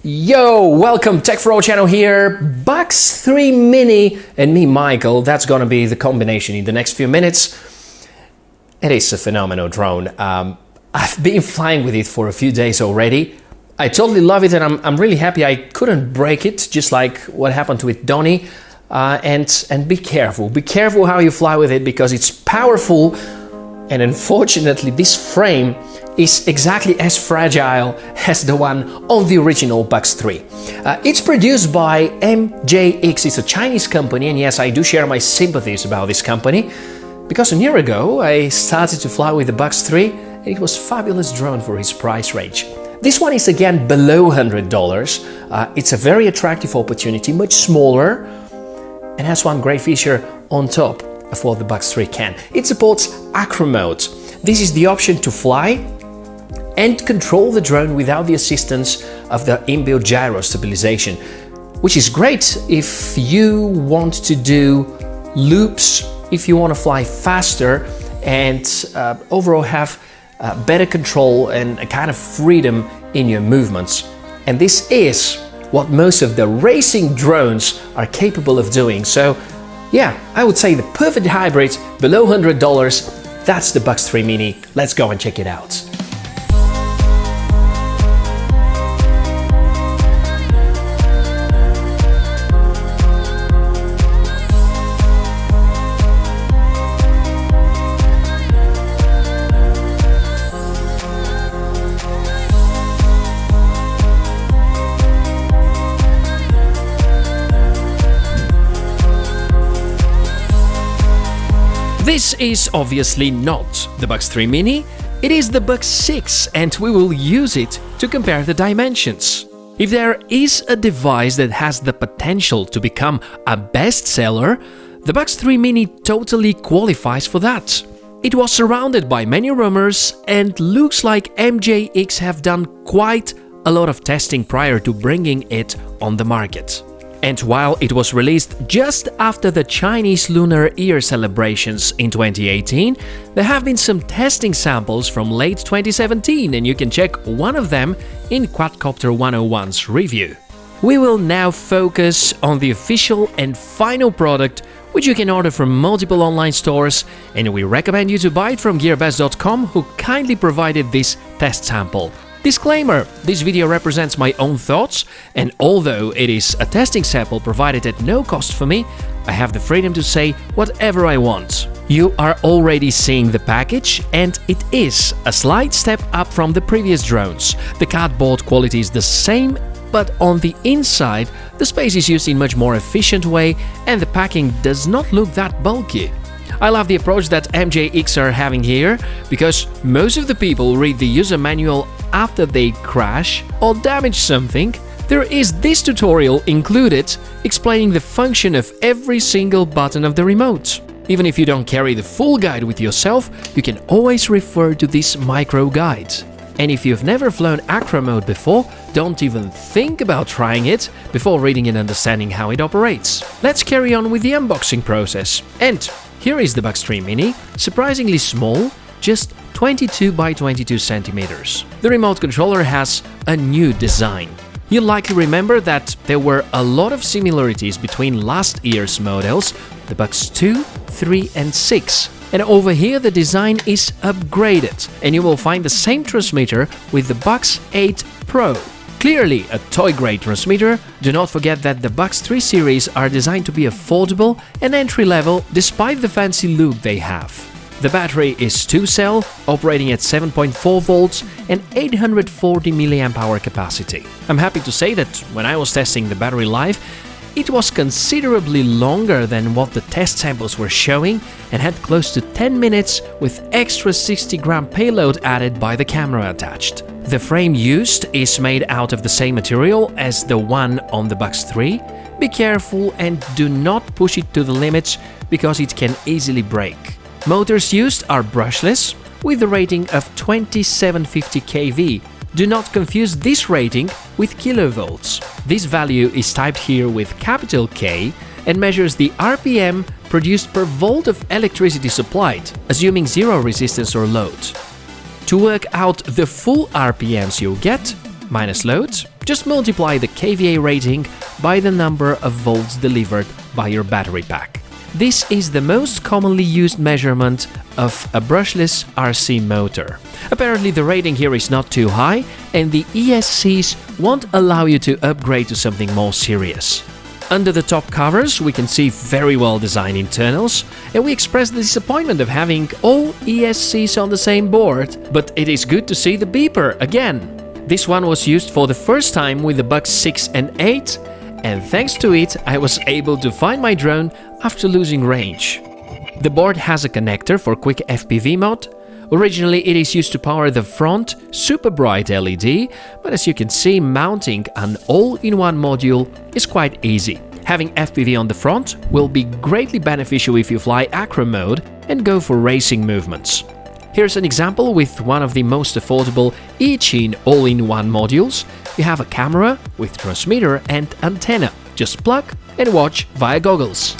Yo, welcome, Tech for All channel here, Bugs 3 Mini and me, Michael. That's gonna be the combination in the next few minutes. It is a phenomenal drone. I've been flying with it for a few days already. I totally love it and I'm really happy I couldn't break it, just like what happened with Donnie. And be careful how you fly with it because it's powerful, and unfortunately this frame is exactly as fragile as the one on the original Bugs 3. It's produced by MJX, it's a Chinese company, and yes, I do share my sympathies about this company, because a year ago I started to fly with the Bugs 3 and it was a fabulous drone for its price range. This one is again below $100. It's a very attractive opportunity, much smaller, and has one great feature on top of what the Bugs 3 can. It supports Acro mode. This is the option to fly and control the drone without the assistance of the inbuilt gyro stabilization, which is great if you want to do loops, if you want to fly faster and overall have better control and a kind of freedom in your movements. And this is what most of the racing drones are capable of doing. So yeah, I would say the perfect hybrid below $100, that's the Bugs 3 Mini. Let's go and check it out. This is obviously not the Bugs 3 Mini, it is the Bugs 6 and we will use it to compare the dimensions. If there is a device that has the potential to become a bestseller, the Bugs 3 Mini totally qualifies for that. It was surrounded by many rumors and looks like MJX have done quite a lot of testing prior to bringing it on the market. And while it was released just after the Chinese Lunar Year celebrations in 2018, there have been some testing samples from late 2017 and you can check one of them in Quadcopter 101's review. We will now focus on the official and final product, which you can order from multiple online stores, and we recommend you to buy it from gearbest.com, who kindly provided this test sample. Disclaimer, this video represents my own thoughts, and although it is a testing sample provided at no cost for me, I have the freedom to say whatever I want. You are already seeing the package, and it is a slight step up from the previous drones. The cardboard quality is the same, but on the inside, the space is used in a much more efficient way, and the packing does not look that bulky. I love the approach that MJX are having here, because most of the people read the user manual after they crash or damage something. There is this tutorial included explaining the function of every single button of the remote. Even if you don't carry the full guide with yourself, you can always refer to this micro guide. And if you've never flown Acro mode before, don't even think about trying it before reading and understanding how it operates. Let's carry on with the unboxing process. And here is the Bugs 3 Mini, surprisingly small, just 22 by 22 centimeters. The remote controller has a new design. You'll likely remember that there were a lot of similarities between last year's models, the Bugs 2, 3 and 6. And over here the design is upgraded, and you will find the same transmitter with the Bugs 8 Pro. Clearly a toy-grade transmitter. Do not forget that the Bugs 3 series are designed to be affordable and entry-level despite the fancy look they have. The battery is 2-cell, operating at 7.4 volts and 840 mAh capacity. I'm happy to say that when I was testing the battery live, it was considerably longer than what the test samples were showing and had close to 10 minutes with extra 60-gram payload added by the camera attached. The frame used is made out of the same material as the one on the Bugs 3. Be careful and do not push it to the limits because it can easily break. Motors used are brushless with a rating of 2750 kV. Do not confuse this rating with kilovolts. This value is typed here with capital K and measures the RPM produced per volt of electricity supplied, assuming zero resistance or load. To work out the full RPMs you'll get, minus load, Just multiply the kVA rating by the number of volts delivered by your battery pack. This is the most commonly used measurement of a brushless RC motor. Apparently the rating here is not too high, and the ESCs won't allow you to upgrade to something more serious. Under the top covers we can see very well designed internals, and we express the disappointment of having all ESCs on the same board, but it is good to see the beeper again. This one was used for the first time with the Bugs 6 and 8, and thanks to it I was able to find my drone after losing range. The board has a connector for quick FPV mode. Originally it is used to power the front super bright LED, but as you can see, mounting an all-in-one module is quite easy. Having FPV on the front will be greatly beneficial if you fly Acro mode and go for racing movements. Here's an example with one of the most affordable eChin all-in-one modules. You have a camera with transmitter and antenna. Just plug and watch via goggles.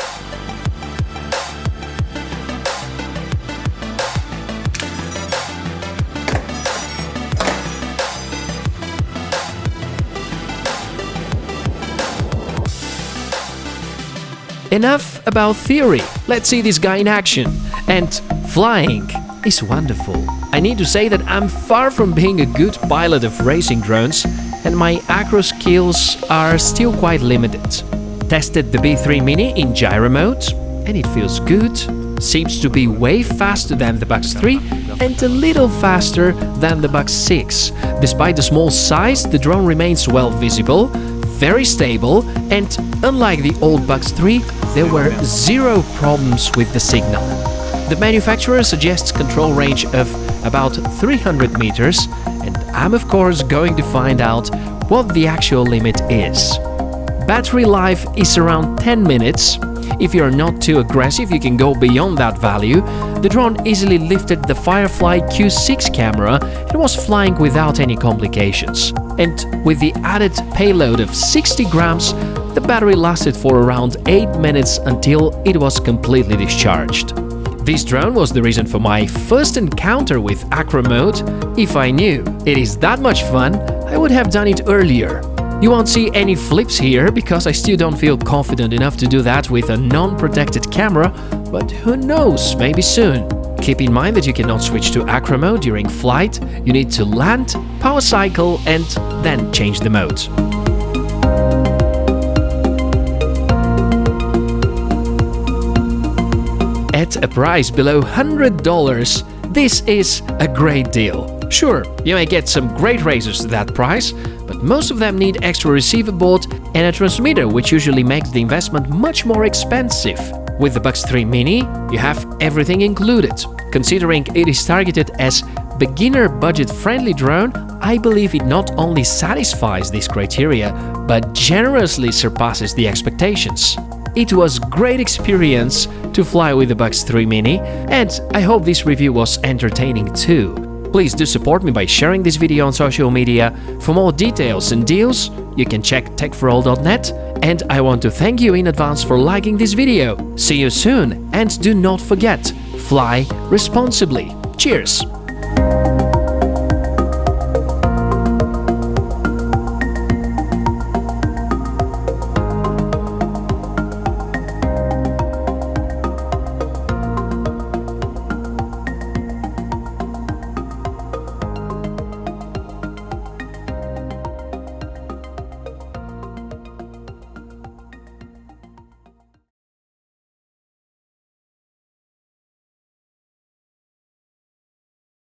Enough about theory, let's see this guy in action. And flying is wonderful. I need to say that I'm far from being a good pilot of racing drones, and my acro skills are still quite limited. Tested the B3 Mini in gyro mode, and it feels good. Seems to be way faster than the Bugs 3 and a little faster than the Bugs 6. Despite the small size, the drone remains well visible, very stable, and unlike the old Bugs 3, there were zero problems with the signal. The manufacturer suggests control range of about 300 meters, and I'm of course going to find out what the actual limit is. Battery life is around 10 minutes. If you're not too aggressive, you can go beyond that value. The drone easily lifted the Firefly Q6 camera and was flying without any complications. And with the added payload of 60 grams, the battery lasted for around 8 minutes until it was completely discharged. This drone was the reason for my first encounter with Acro mode. If I knew it is that much fun, I would have done it earlier. You won't see any flips here because I still don't feel confident enough to do that with a non-protected camera, but who knows, maybe soon. Keep in mind that you cannot switch to Acro mode during flight. You need to land, power cycle, and then change the mode. At a price below $100, this is a great deal. Sure, you may get some great racers at that price, but most of them need extra receiver board and a transmitter, which usually makes the investment much more expensive. With the Bugs 3 Mini, you have everything included. Considering it is targeted as beginner budget-friendly drone, I believe it not only satisfies this criteria, but generously surpasses the expectations. It was a great experience to fly with the Bugs 3 Mini, and I hope this review was entertaining too. Please do support me by sharing this video on social media. For more details and deals, you can check techforall.net, and I want to thank you in advance for liking this video. See you soon, and do not forget, fly responsibly. Cheers!